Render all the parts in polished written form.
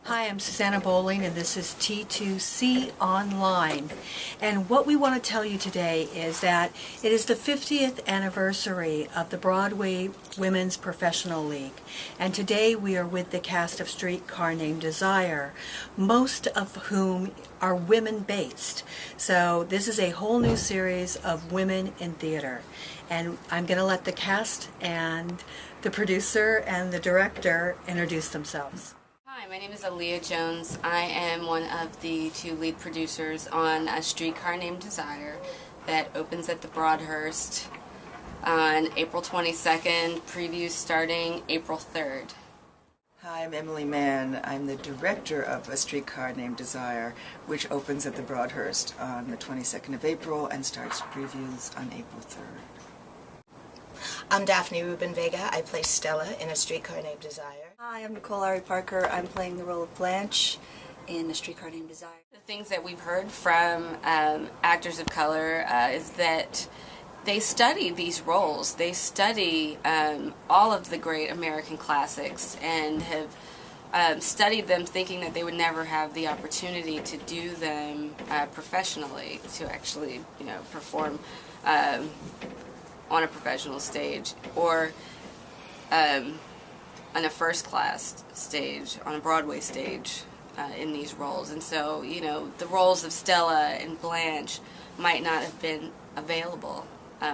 Hi, I'm Susanna Bowling, and this is T2C Online. And what we want to tell you today is that it is the 50th anniversary of the Broadway Women's Professional League. And today we are with the cast of Streetcar Named Desire, most of whom are women-based. So this is a whole new series of women in theater. And I'm going to let the cast and the producer and the director introduce themselves. Hi, my name is Aaliyah Jones. I am one of the two lead producers on A Streetcar Named Desire that opens at the Broadhurst on April 22nd, previews starting April 3rd. Hi, I'm Emily Mann. I'm the director of A Streetcar Named Desire, which opens at the Broadhurst on the 22nd of April and starts previews on April 3rd. I'm Daphne Rubin Vega. I play Stella in A Streetcar Named Desire. Hi, I'm Nicole Ari Parker. I'm playing the role of Blanche in A Streetcar Named Desire. The things that we've heard from actors of color is that they study these roles. They study all of the great American classics and have studied them thinking that they would never have the opportunity to do them professionally, to actually, perform on a professional stage or on a first-class stage, on a Broadway stage in these roles. And so, the roles of Stella and Blanche might not have been available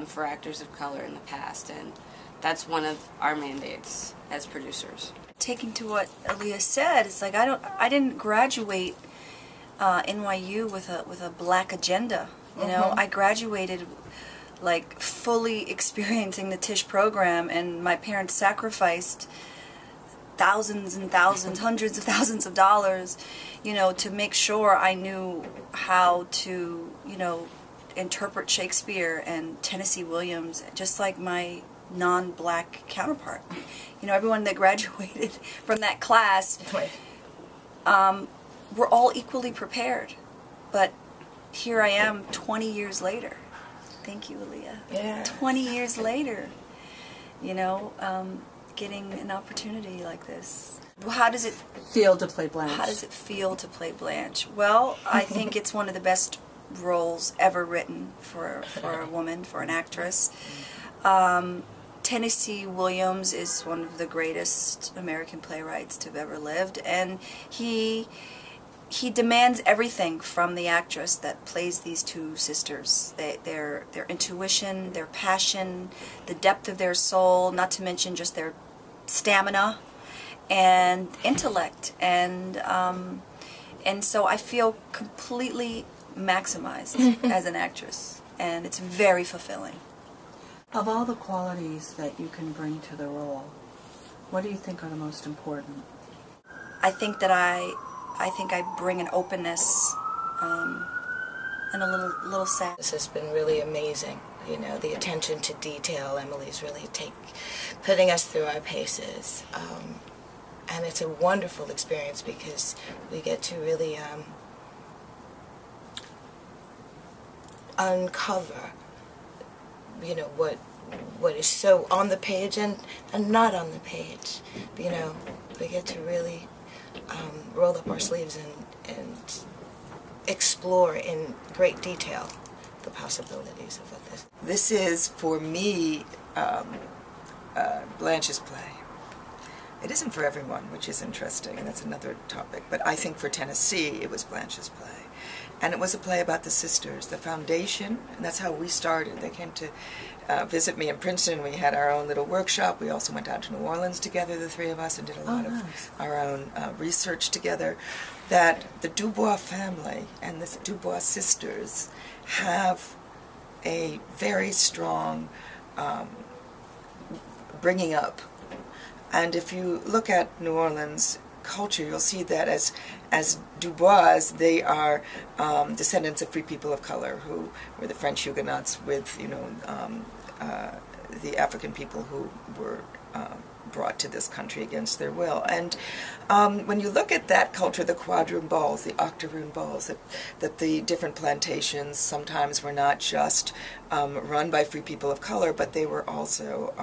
for actors of color in the past, and that's one of our mandates as producers. Taking to what Aaliyah said, it's like I didn't graduate NYU with a black agenda. I graduated like fully experiencing the Tisch program, and my parents sacrificed thousands and thousands, hundreds of thousands of dollars, to make sure I knew how to, interpret Shakespeare and Tennessee Williams, just like my non-black counterpart. Everyone that graduated from that class, were all equally prepared. But here I am 20 years later. Thank you, Aaliyah. Yeah. 20 years later, getting an opportunity like this. How does it Feel to play Blanche. How does it feel to play Blanche? Well, I think it's one of the best roles ever written for a woman, for an actress. Tennessee Williams is one of the greatest American playwrights to have ever lived, and he demands everything from the actress that plays these two sisters. Their intuition, their passion, the depth of their soul, not to mention just their stamina and intellect. And so I feel completely maximized as an actress, and it's very fulfilling. Of all the qualities that you can bring to the role, what do you think are the most important? I think I bring an openness and a little sad. This has been really amazing. The attention to detail. Emily's really putting us through our paces. And it's a wonderful experience because we get to really uncover, what is so on the page and not on the page. We get to really roll up our sleeves and explore in great detail the possibilities of what this. This is, for me, Blanche's play. It isn't for everyone, which is interesting, and that's another topic, but I think for Tennessee it was Blanche's play. And it was a play about the sisters, the foundation, and that's how we started. They came to visit me in Princeton. We had our own little workshop. We also went out to New Orleans together, the three of us, and did a lot of our own research together. That the Dubois family and the Dubois sisters have a very strong bringing up. And if you look at New Orleans culture, you'll see that as Dubois, they are descendants of free people of color who were the French Huguenots with, the African people who were brought to this country against their will. And when you look at that culture, the quadroon balls, the octoroon balls, that the different plantations sometimes were not just run by free people of color, but they were also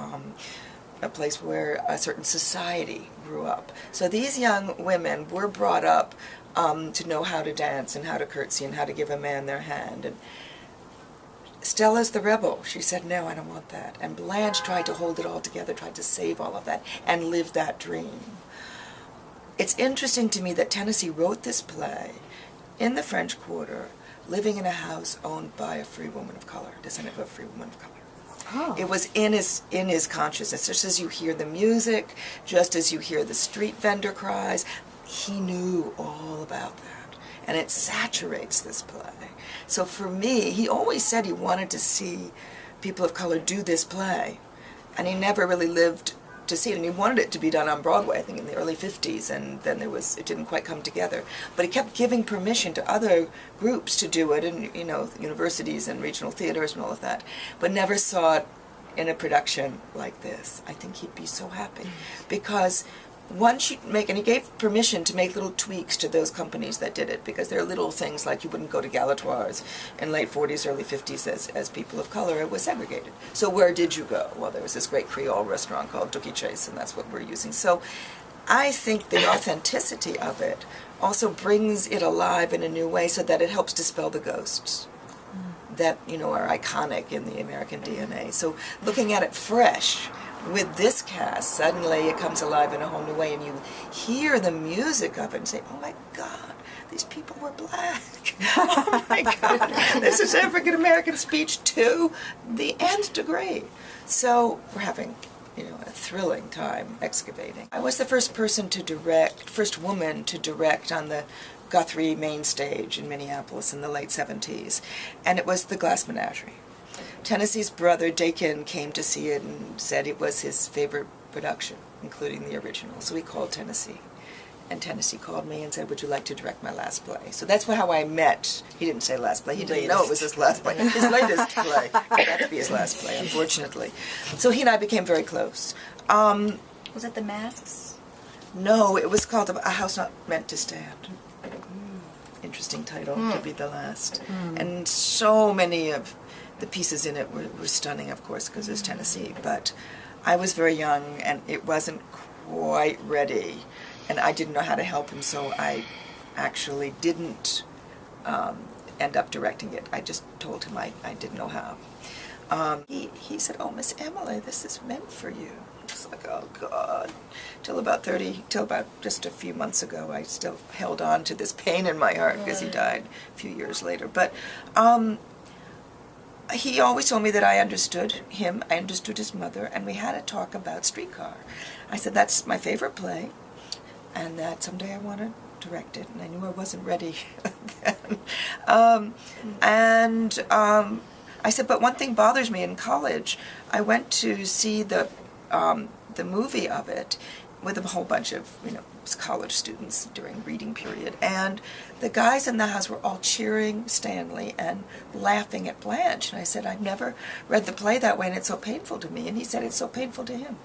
a place where a certain society grew up. So these young women were brought up to know how to dance and how to curtsy and how to give a man their hand. And Stella's the rebel. She said, no, I don't want that. And Blanche tried to hold it all together, tried to save all of that, and live that dream. It's interesting to me that Tennessee wrote this play in the French Quarter, living in a house owned by a free woman of color, descendant of a free woman of color. Oh. It was in his consciousness, just as you hear the music, just as you hear the street vendor cries, he knew all about that. And it saturates this play. So for me, he always said he wanted to see people of color do this play. And he never really lived to see it. And he wanted it to be done on Broadway, I think in the early 50s, and then it didn't quite come together. But he kept giving permission to other groups to do it, and, you know, universities and regional theaters and all of that, but never saw it in a production like this. I think he'd be so happy. Because once you make, and he gave permission to make little tweaks to those companies that did it, because there are little things like you wouldn't go to Galatoire's in late 40s, early 50s as people of color. It was segregated. So where did you go? Well, there was this great Creole restaurant called Dookie Chase, and that's what we're using. So I think the authenticity of it also brings it alive in a new way, so that it helps dispel the ghosts that, you know, are iconic in the American DNA. So looking at it fresh, with this cast, suddenly it comes alive in a whole new way, and you hear the music of it and say, oh my God, these people were black. Oh my God, this is African-American speech to the nth degree. So we're having, you know, a thrilling time excavating. I was the first woman to direct on the Guthrie main stage in Minneapolis in the late 70s, and it was The Glass Menagerie. Tennessee's brother, Dakin, came to see it and said it was his favorite production, including the original. So he called Tennessee. And Tennessee called me and said, would you like to direct my last play? So that's how I met. He didn't say last play. He didn't know it was his last play. His latest play. It had to be his last play, unfortunately. So he and I became very close. Was it The Masks? No, it was called A House Not Meant to Stand. Interesting title, to be the last. And so many of the pieces in it were stunning, of course, because it's Tennessee, but I was very young and it wasn't quite ready, and I didn't know how to help him, so I actually didn't end up directing it. I just told him I didn't know how. He said, oh, Miss Emily, this is meant for you. It's like, oh God. Till about just a few months ago, I still held on to this pain in my heart because he died a few years later. But he always told me that I understood him, I understood his mother, and we had a talk about Streetcar. I said, that's my favorite play, and that someday I want to direct it, and I knew I wasn't ready then. I said, but one thing bothers me. In college, I went to see the movie of it with a whole bunch of, you know, college students during reading period, and the guys in the house were all cheering Stanley and laughing at Blanche, and I said, I've never read the play that way, and it's so painful to me, and he said it's so painful to him,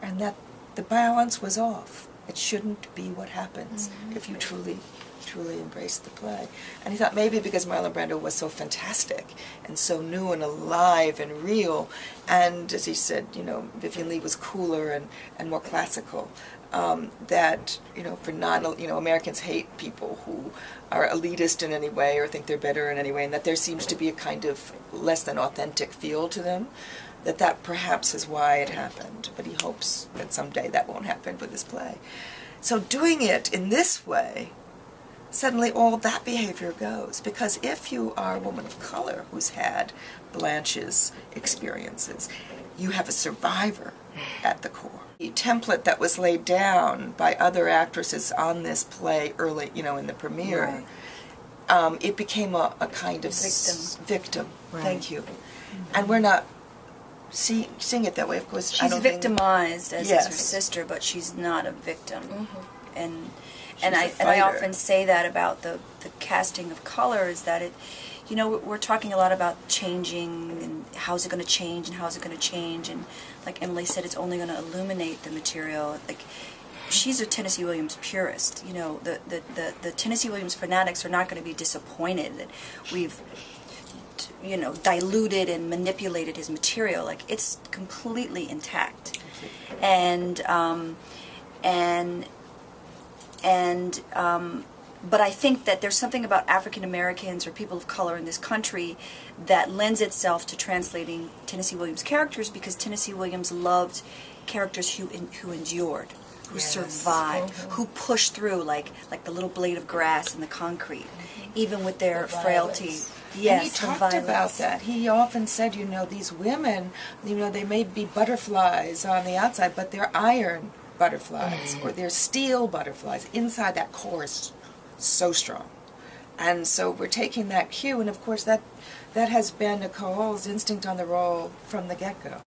and that the balance was off. It shouldn't be what happens if you truly embrace the play. And he thought maybe because Marlon Brando was so fantastic and so new and alive and real, and as he said, you know, Vivien Leigh was cooler and more classical, that, you know, for Americans hate people who are elitist in any way or think they're better in any way, and that there seems to be a kind of less than authentic feel to them, that perhaps is why it happened. But he hopes that someday that won't happen with this play. So doing it in this way, suddenly all that behavior goes, because if you are a woman of color who's had Blanche's experiences, you have a survivor at the core. The template that was laid down by other actresses on this play early, you know, in the premiere, it became a kind of victim. Right. Thank you. And we're not seeing it that way, of course. She's victimized as is her sister, but she's not a victim. And I often say that about the casting of color, is that it, you know, we're talking a lot about changing and how's it going to change and how's it going to change, and like Emily said, it's only going to illuminate the material. Like, she's a Tennessee Williams purist. You know, the Tennessee Williams fanatics are not going to be disappointed that we've, you know, diluted and manipulated his material. Like, it's completely intact. And and but I think that there's something about African Americans or people of color in this country that lends itself to translating Tennessee Williams characters, because Tennessee Williams loved characters who endured, who Yes. survived, who pushed through, like the little blade of grass in the concrete, even with their The frailty. violence. Yes, and he the talked about violence. that. He often said, these women, they may be butterflies on the outside, but they're iron butterflies or they're steel butterflies. Inside, that core is so strong. And so we're taking that cue, and of course that has been Nicole's instinct on the role from the get-go.